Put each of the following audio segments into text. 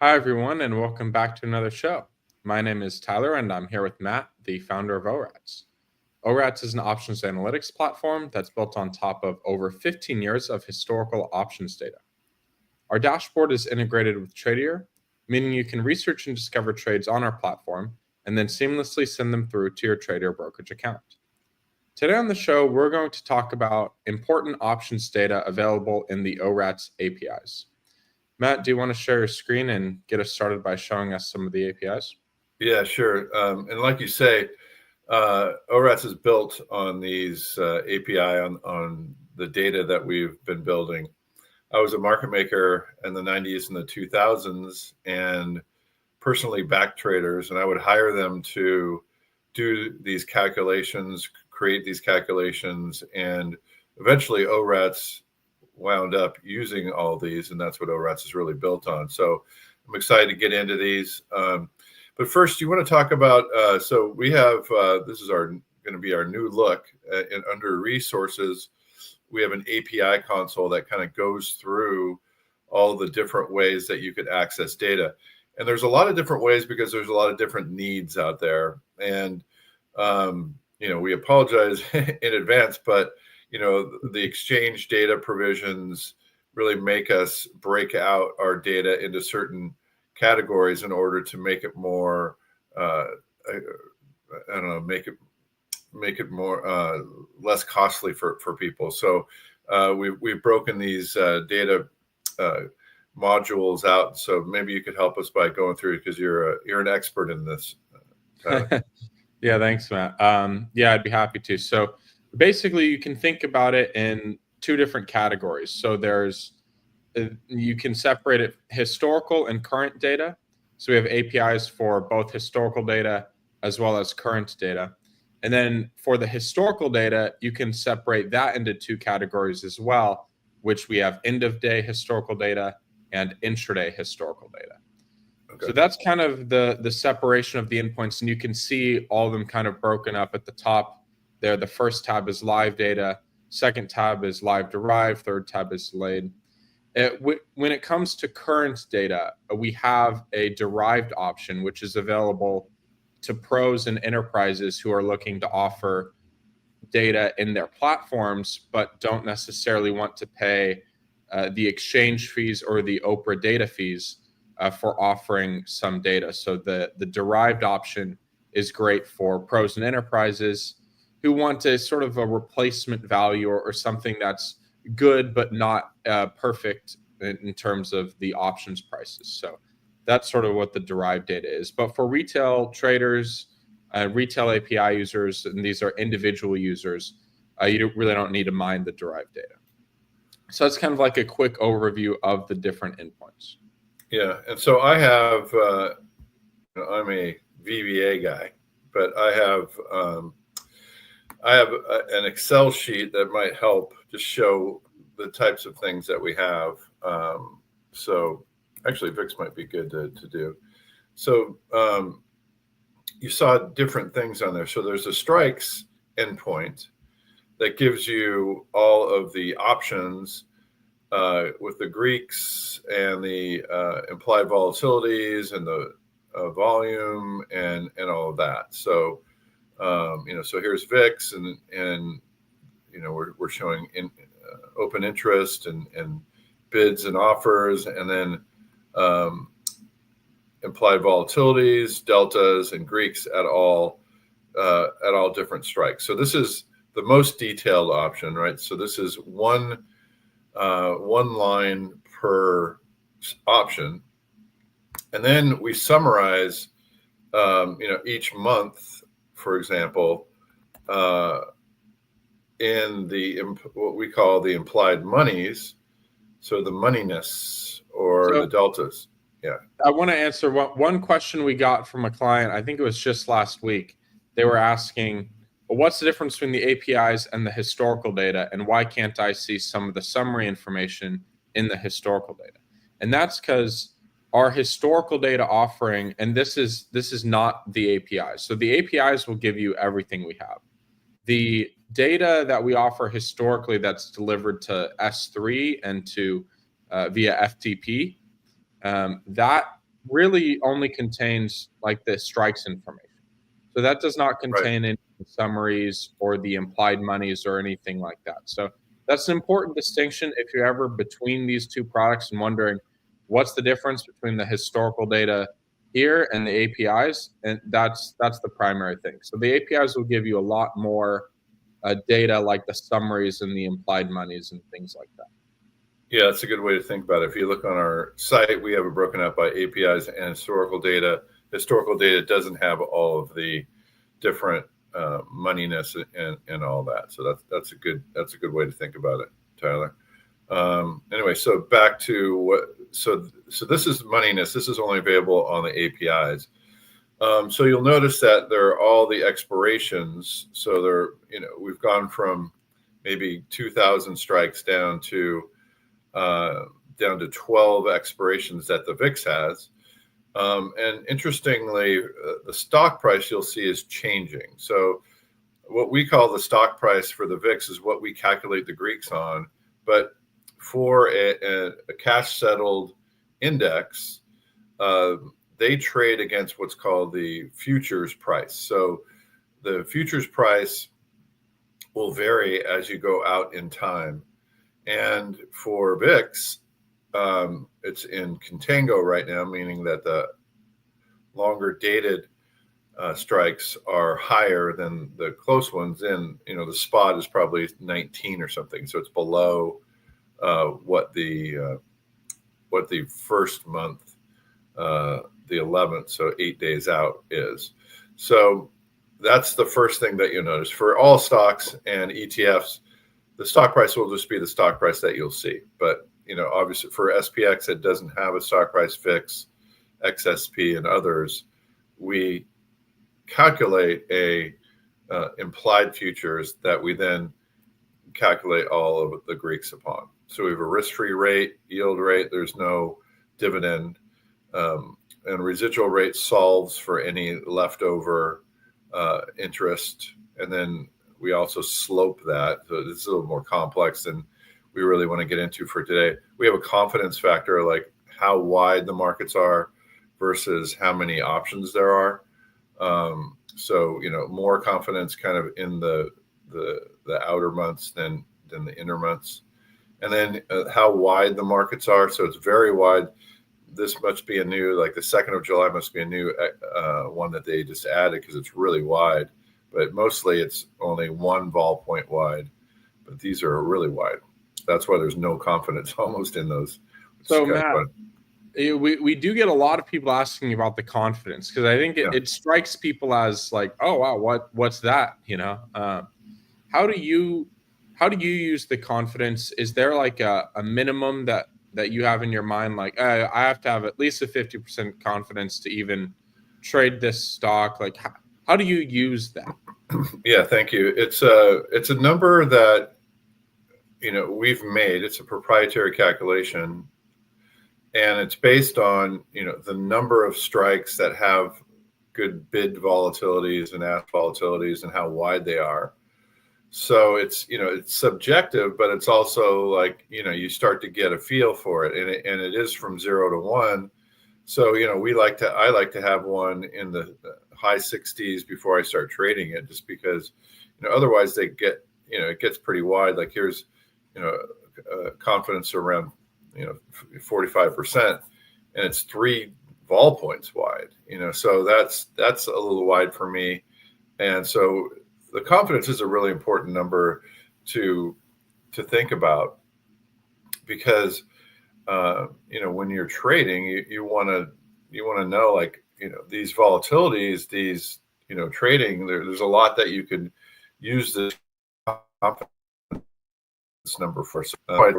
Hi, everyone, and welcome back to another show. My name is Tyler, and I'm here with Matt, the founder of ORATS. ORATS is an options analytics platform that's built on top of over 15 years of historical options data. Our dashboard is integrated with Tradier, meaning you can research and discover trades on our platform and then seamlessly send them through to your Tradier brokerage account. Today on the show, we're going to talk about important options data available in the ORATS APIs. Matt, do you want to share your screen and get us started by showing us some of the APIs? Yeah, sure. And like you say, ORATS is built on these API on the data that we've been building. I was a market maker in the 90s and the 2000s and personally backed traders, and I would hire them to do these calculations, create these calculations, and eventually ORATS wound up using all these, and that's what ORATS is really built on. So I'm excited to get into these. But first, you want to talk about, so we have, this is going to be our new look. And under resources, we have an API console that kind of goes through all the different ways that you could access data. And there's a lot of different ways because there's a lot of different needs out there. And, we apologize in advance, but the exchange data provisions really make us break out our data into certain categories in order to make it more, make it more less costly for people. So we've broken these data modules out. So maybe you could help us by going through it because you're an expert in this. Yeah, thanks, Matt. Yeah, I'd be happy to. So basically, you can think about it in two different categories. So you can separate it historical and current data. So we have APIs for both historical data as well as current data. And then for the historical data, you can separate that into two categories as well, which we have end of day historical data and intraday historical data. Okay. So that's kind of the separation of the endpoints, and you can see all of them kind of broken up at the top there. The first tab is live data, second tab is live derived, third tab is delayed. When it comes to current data, we have a derived option, which is available to pros and enterprises who are looking to offer data in their platforms, but don't necessarily want to pay the exchange fees or the Oprah data fees for offering some data. So the derived option is great for pros and enterprises who want a sort of a replacement value or something that's good but not perfect in terms of the options prices. So that's sort of what the derived data is. But for retail traders, retail API users, and these are individual users, you really don't need to mine the derived data. So that's kind of like a quick overview of the different endpoints. Yeah, and so I have, I'm a VBA guy, but I have an Excel sheet that might help just show the types of things that we have. So actually, VIX might be good to do. So you saw different things on there. So there's a strikes endpoint that gives you all of the options with the Greeks and the implied volatilities and the volume and all of that. So so here's VIX and we're showing open interest and bids and offers, and then implied volatilities, deltas, and Greeks at all different strikes. So this is the most detailed option, right? So this is one line per option, and then we summarize each month, for example, in what we call the implied monies, so the moneyness or the deltas. Yeah, I want to answer one question we got from a client. I think it was just last week. They were asking, well, what's the difference between the APIs and the historical data, and why can't I see some of the summary information in the historical data? And that's because our historical data offering, and this is not the APIs. So the APIs will give you everything we have. The data that we offer historically that's delivered to S3 and to via FTP, that really only contains like the strikes information. So that does not Right. contain any summaries or the implied monies or anything like that. So that's an important distinction if you're ever between these two products and wondering what's the difference between the historical data here and the APIs, and that's the primary thing. So the APIs will give you a lot more data like the summaries and the implied monies and things like that. Yeah, that's a good way to think about it. If you look on our site, we have it broken up by APIs and historical data. Historical data doesn't have all of the different moneyness and all that. So that's a good way to think about it, Tyler. Anyway, so back to what. So this is moneyness. This is only available on the APIs. So you'll notice that there are all the expirations. So we've gone from maybe 2,000 strikes down to 12 expirations that the VIX has. And interestingly, the stock price you'll see is changing. So what we call the stock price for the VIX is what we calculate the Greeks on. But for a cash settled index, they trade against what's called the futures price. So the futures price will vary as you go out in time. And for VIX, it's in contango right now, meaning that the longer dated strikes are higher than the close ones. And the spot is probably 19 or something, so it's below what the first month, the 11th, so 8 days out is. So that's the first thing that you'll notice for all stocks and ETFs. The stock price will just be the stock price that you'll see. But, obviously for SPX, it doesn't have a stock price fix, XSP and others. We calculate a implied futures that we then calculate all of the Greeks upon. So we have a risk-free rate, yield rate, there's no dividend, and residual rate solves for any leftover interest. And then we also slope that. So this is a little more complex than we really want to get into for today. We have a confidence factor, like how wide the markets are versus how many options there are. So, more confidence kind of in the outer months than the inner months. And then how wide the markets are. So it's very wide. This must be a new, like the 2nd of July must be a new one that they just added because it's really wide. But mostly it's only 1 vol point wide. But these are really wide. That's why there's no confidence almost in those. So Matt, we do get a lot of people asking about the confidence because I think it strikes people as like, oh wow, what's that? How do you use the confidence? Is there like a minimum that you have in your mind? Like, I have to have at least a 50% confidence to even trade this stock. Like, how do you use that? Yeah, thank you. It's a number that we've made. It's a proprietary calculation, and it's based on the number of strikes that have good bid volatilities and ask volatilities and how wide they are. So it's it's subjective, but it's also like you start to get a feel for it, and it is from 0 to 1. So I like to have one in the high 60s before I start trading it, just because otherwise they get it gets pretty wide. Like here's confidence around 45%, and it's 3 vol points wide. So that's a little wide for me, and so the confidence is a really important number to think about because when you're trading, you want to know, like these volatilities, these trading. There's a lot that you can use this confidence number for.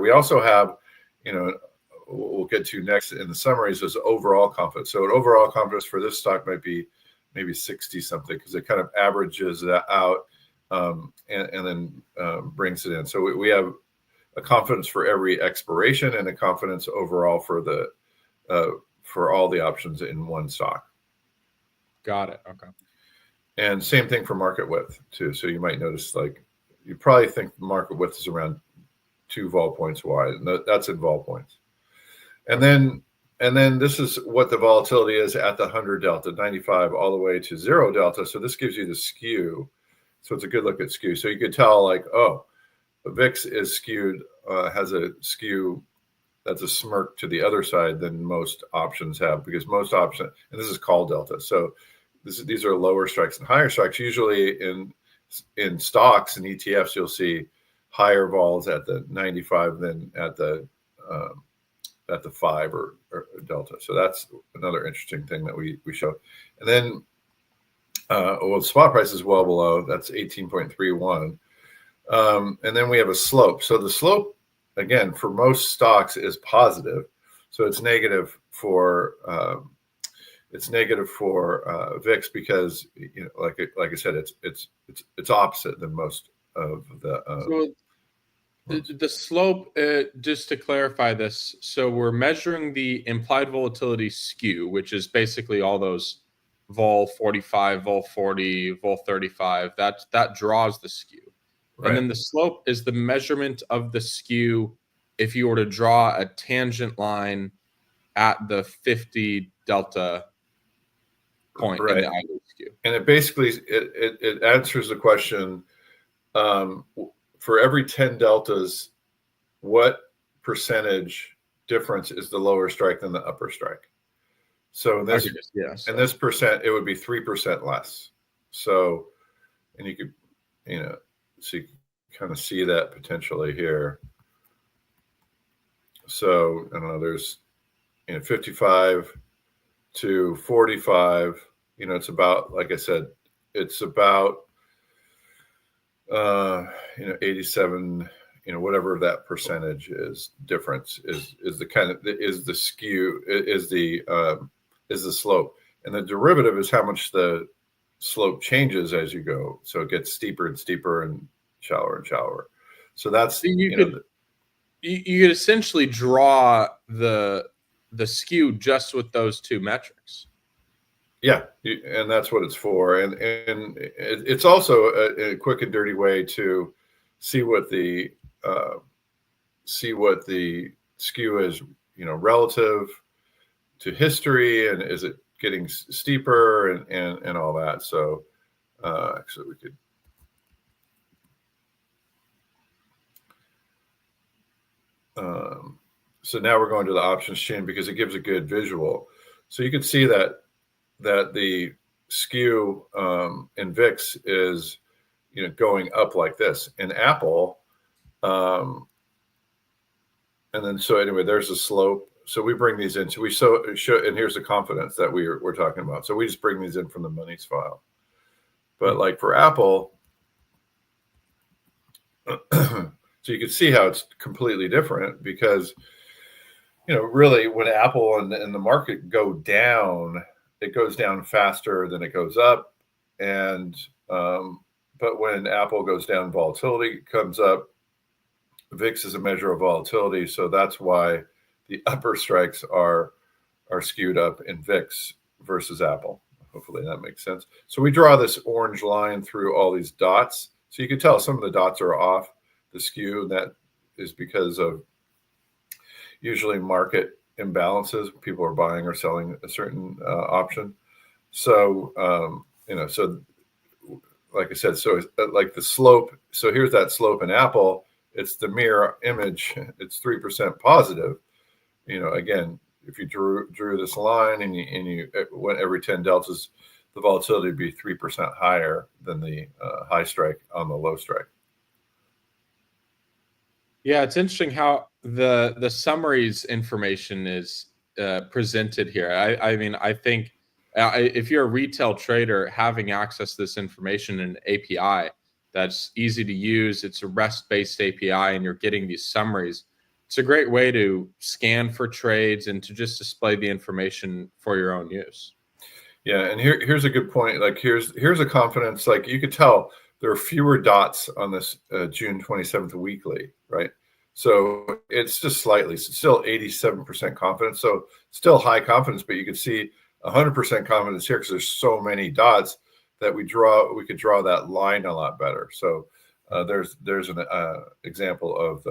We also have we'll get to next in the summaries is overall confidence. So an overall confidence for this stock might be maybe 60 something because it kind of averages that out and then brings it in. So we have a confidence for every expiration and a confidence overall for all the options in one stock. Got it. Okay. And same thing for market width too. So you might notice, like, you probably think market width is around 2 vol points wide, and that's in vol points. And then And then this is what the volatility is at the 100 delta, 95 all the way to 0 delta. So this gives you the skew. So it's a good look at skew. So you could tell, like, oh, the VIX is skewed, has a skew that's a smirk to the other side than most options have, because most options, and this is call delta. So these are lower strikes and higher strikes. Usually in stocks and ETFs, you'll see higher vols at the 95 than at the 5 or delta. So that's another interesting thing that we show. And then, well, the spot price is well below. That's 18.31. And then we have a slope. So the slope, again, for most stocks is positive. So it's negative for VIX because, you know, like I said, it's opposite than most of the. So the slope, just to clarify this, so we're measuring the implied volatility skew, which is basically all those vol 45, vol 40, vol 35. That draws the skew. Right. And then the slope is the measurement of the skew if you were to draw a tangent line at the 50 delta point in the ideal skew. And it basically it answers the question, for every 10 deltas, what percentage difference is the lower strike than the upper strike? So in this, in this percent, it would be 3% less. So, and you could, you know, so you kind of see that potentially here. So I don't know, there's, you know, 55 to 45, you know, it's about, like I said, it's about, you know, 87, you know, whatever that percentage is difference is the kind of, is the skew, is the slope. And the derivative is how much the slope changes as you go. So it gets steeper and steeper and shallower and shallower. So that's, so you could essentially draw the skew just with those two metrics. Yeah, and that's what it's for. And it's also a quick and dirty way to see what the skew is, you know, relative to history, and is it getting steeper and all that. So actually we could. So now we're going to the options chain because it gives a good visual. So you can see that the skew in VIX is, you know, going up like this. In Apple, and then so anyway, there's a slope. So we bring these in. So we show, and here's the confidence that we're talking about. So we just bring these in from the monies file. But like for Apple, so you can see how it's completely different because, you know, really when Apple and the market go down, it goes down faster than it goes up. And, but when Apple goes down, volatility comes up. VIX is a measure of volatility. So that's why the upper strikes are skewed up in VIX versus Apple. Hopefully that makes sense. So we draw this orange line through all these dots. So you can tell some of the dots are off the skew. That is because of usually market imbalances. People are buying or selling a certain option. So, you know, so like I said, so like the slope. So here's that slope in Apple. It's the mirror image. It's 3% positive. You know, again, if you drew this line and you went every 10 deltas, the volatility would be 3% higher than the high strike on the low strike. Yeah, it's interesting how the summaries information is presented here. I mean, I think if you're a retail trader, having access to this information in an API that's easy to use, it's a REST-based API, and you're getting these summaries. It's a great way to scan for trades and to just display the information for your own use. Yeah, and here's a good point. Like here's a confidence. Like you could tell there are fewer dots on this June 27th weekly, right? So it's just slightly, still 87% confidence. So still high confidence, but you can see 100% confidence here because there's so many dots that we could draw that line a lot better. So there's an example of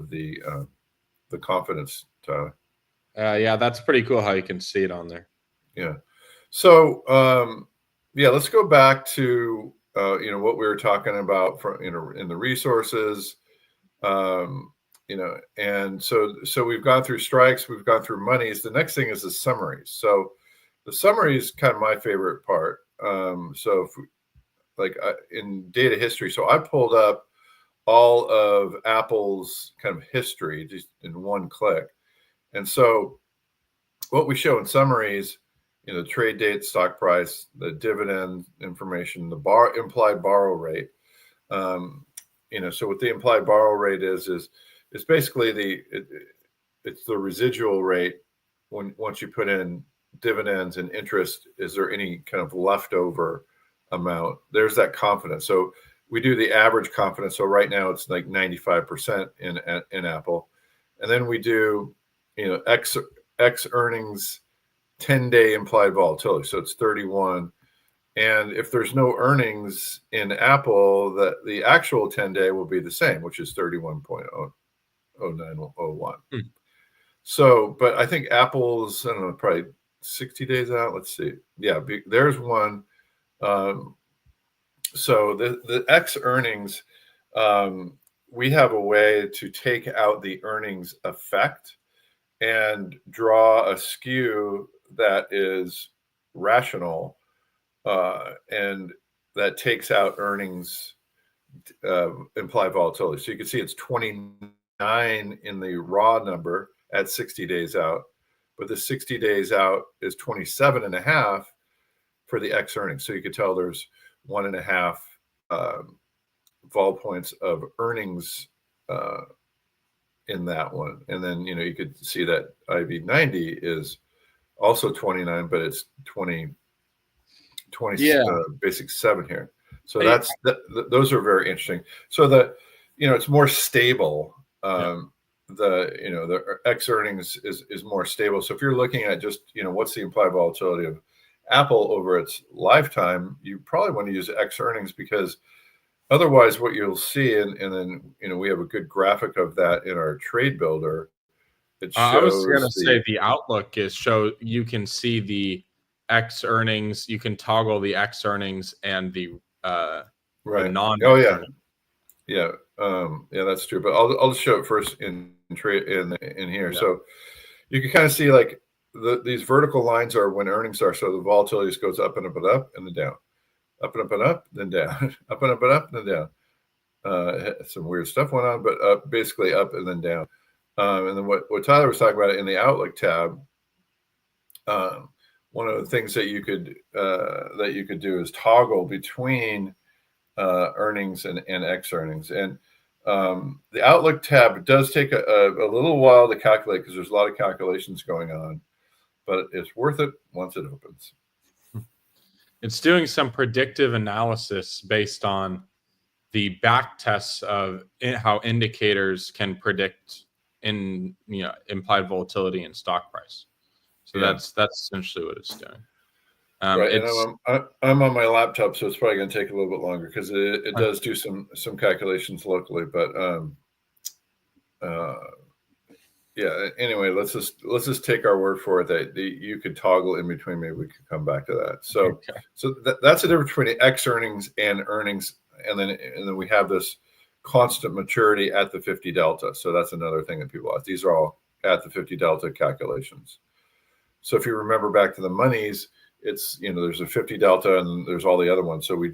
the confidence, Tyler. Yeah, that's pretty cool how you can see it on there. Yeah. So yeah, let's go back to what we were talking about from in the resources. And so we've gone through strikes, we've gone through monies. The next thing is the summaries. So the summary is kind of my favorite part. So if we, in data history, so I pulled up all of Apple's kind of history just in one click. And so what we show in summaries, trade date, stock price, the dividend information, the implied borrow rate. So what the implied borrow rate is basically it's the residual rate once you put in dividends and interest. Is there any kind of leftover amount? There's that confidence. So we do the average confidence. So right now it's like 95% in Apple, and then we do X earnings 10-day implied volatility. So it's 31. And if there's no earnings in Apple, the actual 10-day will be the same, which is 31.0901. So, but I think Apple's, I don't know, probably 60 days out. Let's see. Yeah, there's one. So the X earnings, we have a way to take out the earnings effect and draw a skew that is rational, and that takes out earnings implied volatility. So you can see it's 29 in the raw number at 60 days out, but the 60 days out is 27.5 for the X earnings. So you could tell there's 1.5 vol points of earnings in that one. And then, you could see that IV90 is also 29, but it's 20 basic 7 here. So those are very interesting. So it's more stable. The X earnings is more stable. So if you're looking at just, what's the implied volatility of Apple over its lifetime, you probably want to use X earnings, because otherwise what you'll see, and then, we have a good graphic of that in our trade builder. It shows I was going to say the outlook you can see the X earnings, you can toggle the X earnings and the non. Oh yeah. Yeah. Yeah, that's true. But I'll just show it first in trade in here. Yeah. So you can kind of see like these vertical lines are when earnings are. So the volatility just goes up and up and up and then down, up and up and up, then down, up and up and up and then down. Some weird stuff went on, but basically up and then down. And then what Tyler was talking about in the Outlook tab, one of the things that you could do is toggle between earnings and X earnings. And the Outlook tab does take a little while to calculate, because there's a lot of calculations going on, but it's worth it once it opens. It's doing some predictive analysis based on the back tests of how indicators can predict implied volatility and stock price. So that's essentially what it's doing. Right, and I'm on my laptop, so it's probably going to take a little bit longer, because it does do some calculations locally. But yeah. Anyway, let's just take our word for it that you could toggle in between. Maybe we could come back to that. So that's the difference between the X earnings and earnings, and then we have this constant maturity at the 50 delta. So that's another thing that people ask. These are all at the 50 delta calculations. So if you remember back to the monies, it's there's a 50 delta and there's all the other ones. So we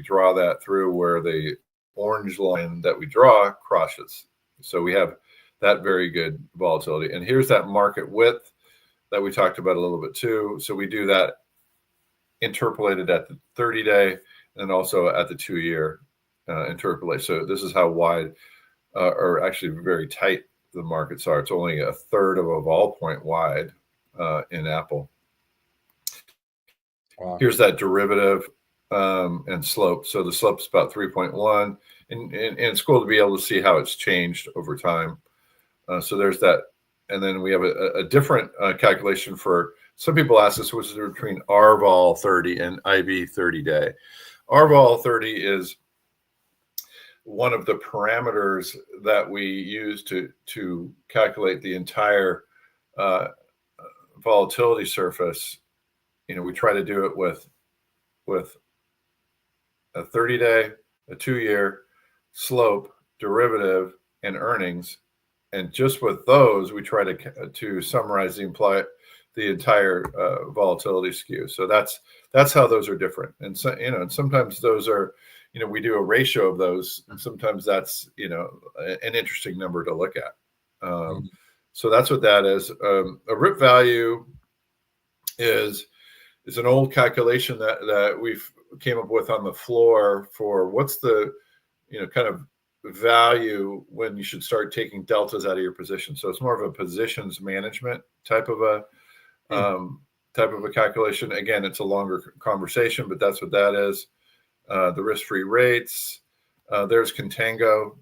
draw that through where the orange line that we draw crosses. So we have that very good volatility. And here's that market width that we talked about a little bit too. So we do that interpolated at the 30-day and also at the 2-year interpolate. So this is how wide or actually very tight the markets are. It's only a third of a vol point wide in Apple. Wow. Here's that derivative and slope. So the slope is about 3.1, and it's cool to be able to see how it's changed over time. So there's that. And then we have a different calculation for, some people ask us, which is between RVol 30 and IV 30-day. RVol 30 is one of the parameters that we use to calculate the entire volatility surface, we try to do it with a 30-day, a 2-year slope, derivative, and earnings. And just with those, we try to summarize the entire volatility skew. So that's how those are different. And so, and sometimes those are, we do a ratio of those, and sometimes that's, an interesting number to look at. So that's what that is. A RIP value is an old calculation that we've came up with on the floor for what's the, kind of value when you should start taking deltas out of your position. So it's more of a positions management type of a calculation. Again, it's a longer conversation, but that's what that is. The risk-free rates. There's contango.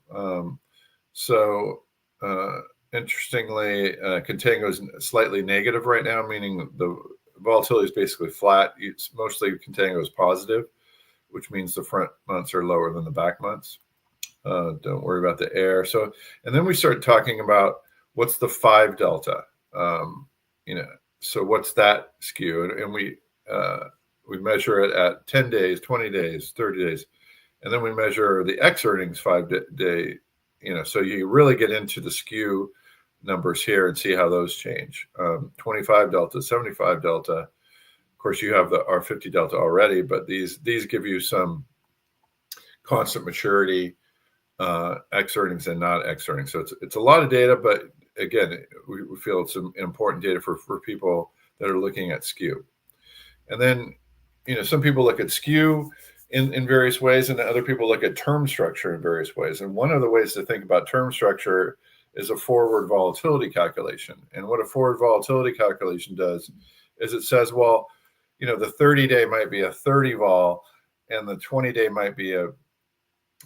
Interestingly, contango is slightly negative right now, meaning the volatility is basically flat. Mostly contango is positive, which means the front months are lower than the back months. Don't worry about the air. So, and then we start talking about what's the 5 delta. So what's that skew? And we measure it at 10 days, 20 days, 30 days, and then we measure the X earnings 5-day. So you really get into the skew numbers here and see how those change. 25 delta, 75 delta. Of course, you have our 50 delta already, but these give you some constant maturity, X earnings and not X earnings. So it's a lot of data, but again, we feel it's important data for people that are looking at skew. And then, some people look at skew in various ways, and other people look at term structure in various ways. And one of the ways to think about term structure is a forward volatility calculation. And what a forward volatility calculation does is it says, well, the 30-day might be a 30 vol, and the 20-day might be a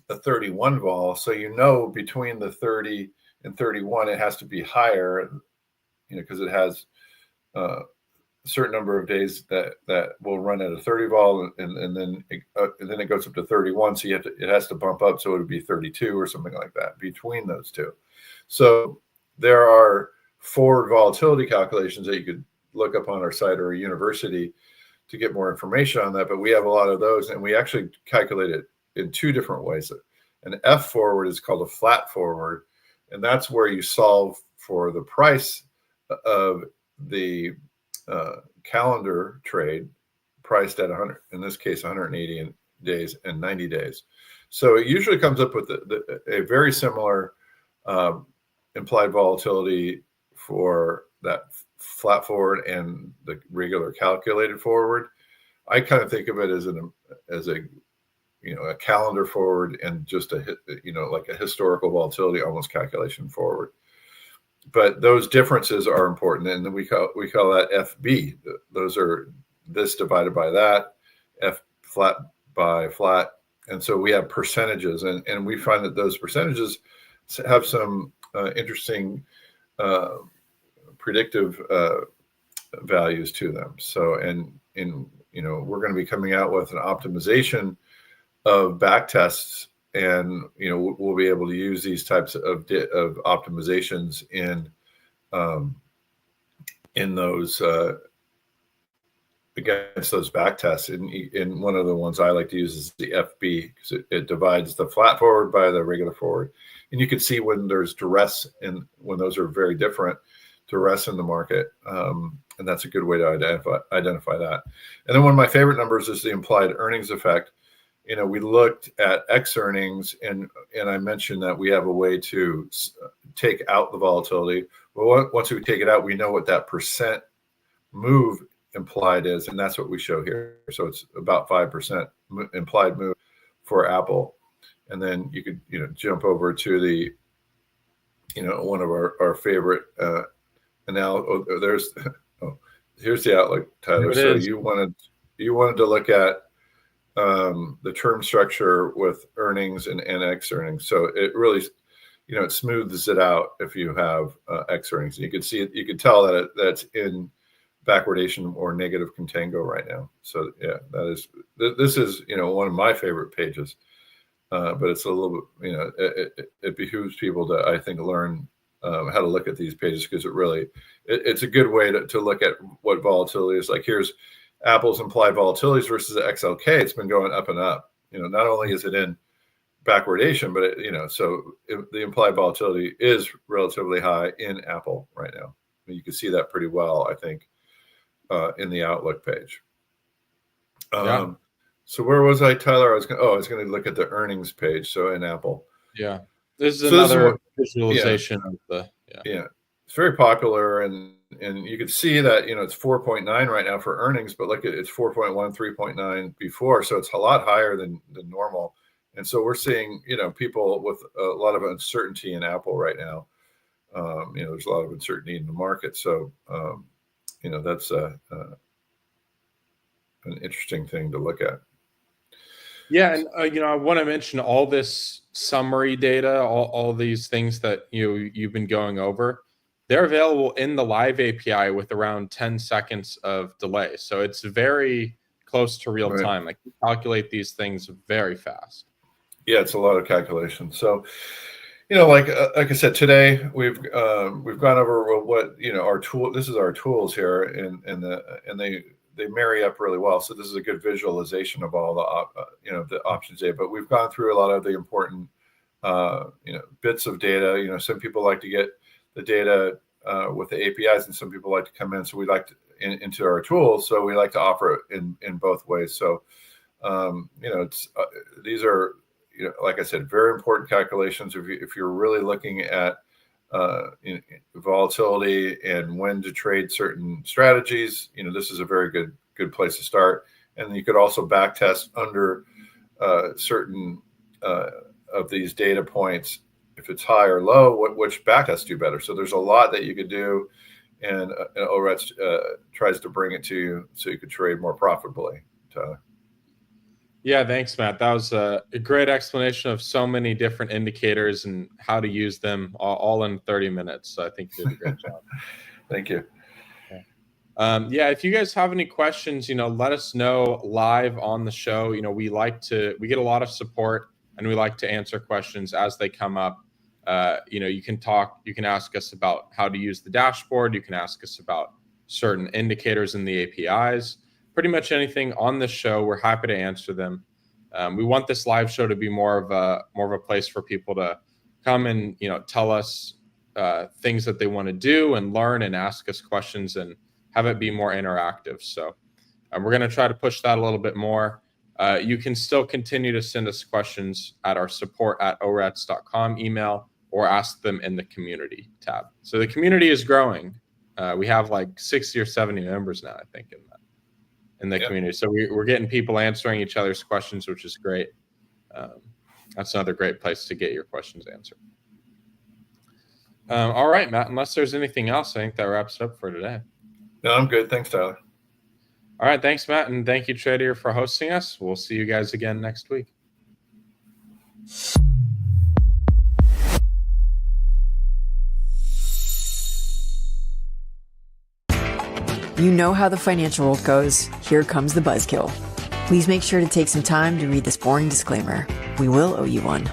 31 vol. So between the 30 and 31, it has to be higher, because it has a certain number of days that will run at a 30 vol, and then it goes up to 31. So it has to bump up, so it would be 32 or something like that between those two. So there are forward volatility calculations that you could look up on our site or a university to get more information on that. But we have a lot of those, and we actually calculate it in 2 different ways. An F forward is called a flat forward, and that's where you solve for the price of the calendar trade priced at 100, in this case, 180 days and 90 days. So it usually comes up with a very similar implied volatility for that flat forward and the regular calculated forward. I kind of think of it as a calendar forward and just like a historical volatility almost calculation forward. But those differences are important, and then we call that FB. Those are this divided by that, F flat by flat, and so we have percentages, and we find that those percentages have some interesting predictive values to them. So, we're going to be coming out with an optimization of back tests, and we'll be able to use these types of optimizations in those against those back tests. And one of the ones I like to use is the FB, because it divides the flat forward by the regular forward, and you can see when there's duress and when those are very different, duress in the market, and that's a good way to identify that. And then one of my favorite numbers is the implied earnings effect. We looked at X earnings, and I mentioned that we have a way to take out the volatility. Well, once we take it out, we know what that percent move implied is, and that's what we show here. So it's about 5% implied move for Apple. And then you could jump over to the one of our favorite here's the outlook, Tyler. So you wanted to look at the term structure with earnings and X earnings. So it really, it smooths it out if you have X earnings. You can see it, you can tell that that's in backwardation or negative contango right now. So yeah, this is one of my favorite pages, but it's a little bit, it behooves people to, I think, learn how to look at these pages, because it's a good way to look at what volatility is like. Here's Apple's implied volatilities versus the XLK. It's been going up and up. Not only is it in backwardation, but the implied volatility is relatively high in Apple right now. You can see that pretty well, I think, in the Outlook page. Yeah. So where was I, Tyler? I was going to look at the earnings page. So in Apple. Yeah. This is another visualization of the, yeah. It's very popular, and you can see that, it's 4.9 right now for earnings, but look at it's 4.1, 3.9 before. So it's a lot higher than normal. And so we're seeing, people with a lot of uncertainty in Apple right now. There's a lot of uncertainty in the market. So, that's an interesting thing to look at. Yeah, and I want to mention all this summary data, all these things that you've been going over. They're available in the live API with around 10 seconds of delay, so it's very close to real time. Like, you calculate these things very fast. Yeah, it's a lot of calculation. So, like I said, today we've gone over what our tool. This is our tools here, and they marry up really well. So this is a good visualization of all the the options data. But we've gone through a lot of the important bits of data. Some people like to get the data with the APIs, and some people like to come in. So we like to into our tools. So we like to offer it in both ways. So these are like I said, very important calculations. If you're really looking at volatility and when to trade certain strategies, this is a very good place to start. And you could also back test under certain of these data points. If it's high or low, which back test do better? So there's a lot that you could do, and ORATS tries to bring it to you so you could trade more profitably. Tyler. Yeah, thanks, Matt. That was a great explanation of so many different indicators and how to use them all in 30 minutes. So I think you did a great job. Thank you. Yeah, if you guys have any questions, let us know live on the show. We get a lot of support, and we like to answer questions as they come up. You can ask us about how to use the dashboard. You can ask us about certain indicators in the APIs. Pretty much anything on this show, we're happy to answer them. We want this live show to be more of a place for people to come and tell us things that they want to do and learn, and ask us questions, and have it be more interactive. So we're going to try to push that a little bit more. You can still continue to send us questions at our support@orats.com email, or ask them in the community tab. So the community is growing. We have like 60 or 70 members now, I think, in the community. So we're getting people answering each other's questions, which is great. That's another great place to get your questions answered. All right, Matt, unless there's anything else, I think that wraps it up for today. No, I'm good. Thanks, Tyler. All right, thanks, Matt, and thank you, Trader, for hosting us. We'll see you guys again next week. You know how the financial world goes. Here comes the buzzkill. Please make sure to take some time to read this boring disclaimer. We will owe you one.